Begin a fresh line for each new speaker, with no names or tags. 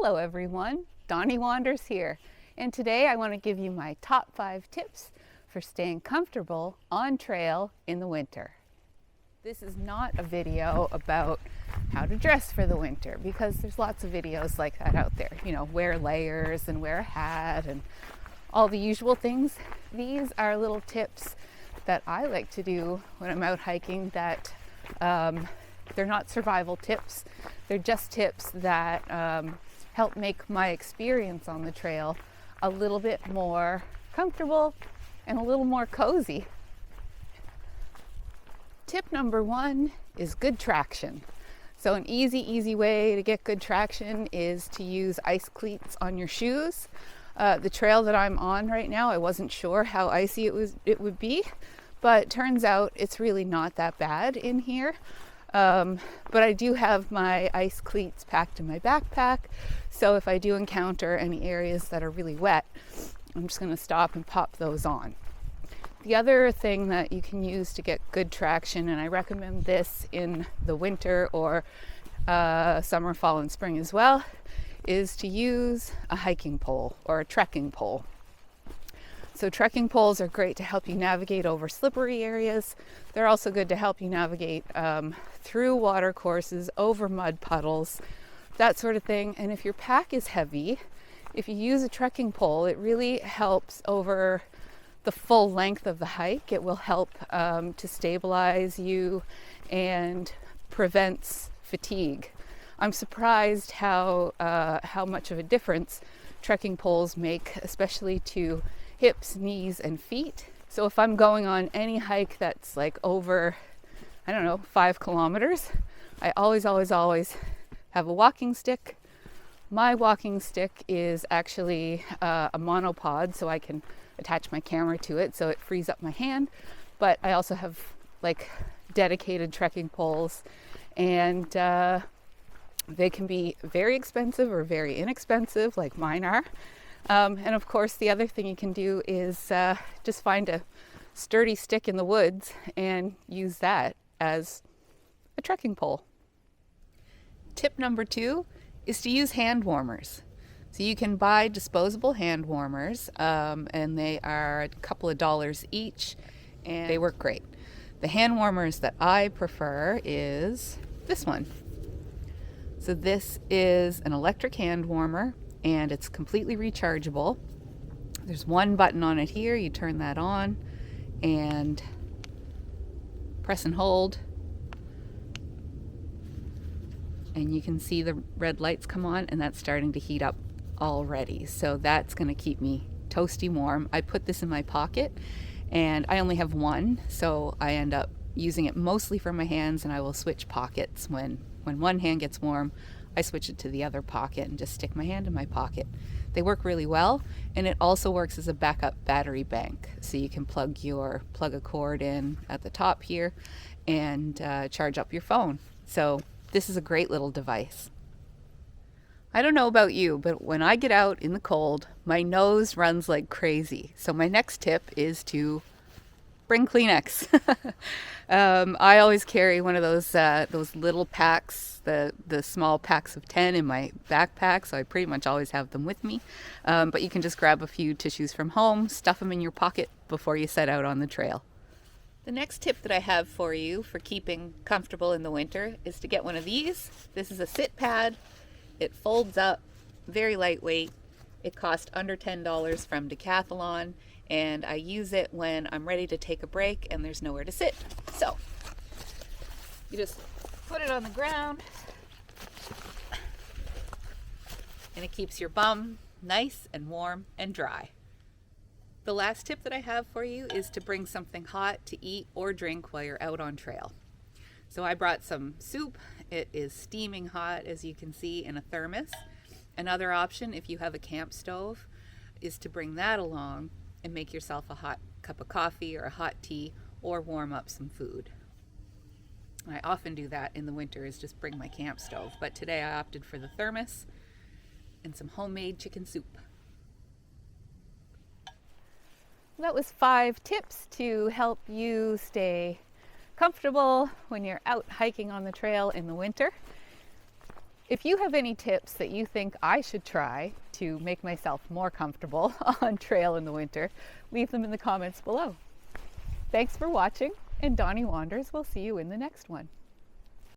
Hello everyone, Donnie Wanders here, and today I want to give you my top 5 tips for staying comfortable on trail in the winter. This is not a video about how to dress for the winter because there's lots of videos like that out there. You know, wear layers and wear a hat and all the usual things. These are little tips that I like to do when I'm out hiking that they're not survival tips. They're just tips that help make my experience on the trail a little bit more comfortable and a little more cozy. Tip number 1 is good traction. So an easy way to get good traction is to use ice cleats on your shoes. The trail that I'm on right now, I wasn't sure how icy it would be, but turns out it's really not that bad in here. But I do have my ice cleats packed in my backpack, so if I do encounter any areas that are really wet, I'm just going to stop and pop those on. The other thing that you can use to get good traction, and I recommend this in the winter or summer, fall, and spring as well, is to use a hiking pole or a trekking pole. So trekking poles are great to help you navigate over slippery areas. They're also good to help you navigate through water courses, over mud puddles, that sort of thing. And if your pack is heavy, if you use a trekking pole, it really helps over the full length of the hike. It will help to stabilize you and prevents fatigue. I'm surprised how much of a difference trekking poles make, especially to hips, knees, and feet. So if I'm going on any hike that's like over, 5 kilometers, I always have a walking stick. My walking stick is actually a monopod, so I can attach my camera to it so it frees up my hand. But I also have like dedicated trekking poles, and they can be very expensive or very inexpensive, like mine are. And of course, the other thing you can do is just find a sturdy stick in the woods and use that as a trekking pole. Tip number 2 is to use hand warmers. So you can buy disposable hand warmers, and they are a couple of dollars each, and they work great. The hand warmers that I prefer is this one. So this is an electric hand warmer, and it's completely rechargeable. There's one button on it here. You turn that on and press and hold, and you can see the red lights come on, and that's starting to heat up already. So that's going to keep me toasty warm. I put this in my pocket, and I only have one, so I end up using it mostly for my hands, and I will switch pockets. When one hand gets warm, I switch it to the other pocket and just stick my hand in my pocket. They work really well, and it also works as a backup battery bank. So you can plug a cord in at the top here and charge up your phone. So this is a great little device. I don't know about you, but when I get out in the cold, my nose runs like crazy. So my next tip is to bring Kleenex. I always carry one of those little packs, the small packs of 10 in my backpack, so I pretty much always have them with me. But you can just grab a few tissues from home, stuff them in your pocket before you set out on the trail. The next tip that I have for you for keeping comfortable in the winter is to get one of these. This is a sit pad. It folds up, very lightweight. It cost under $10 from Decathlon, and I use it when I'm ready to take a break and there's nowhere to sit. So you just put it on the ground, and it keeps your bum nice and warm and dry. The last tip that I have for you is to bring something hot to eat or drink while you're out on trail. So I brought some soup. It is steaming hot, as you can see, in a thermos. Another option, if you have a camp stove, is to bring that along and make yourself a hot cup of coffee or a hot tea, or warm up some food. I often do that in the winter, is just bring my camp stove, but today I opted for the thermos and some homemade chicken soup. That was 5 tips to help you stay comfortable when you're out hiking on the trail in the winter. If you have any tips that you think I should try to make myself more comfortable on trail in the winter, leave them in the comments below. Thanks for watching, and Donnie Wanders will see you in the next one.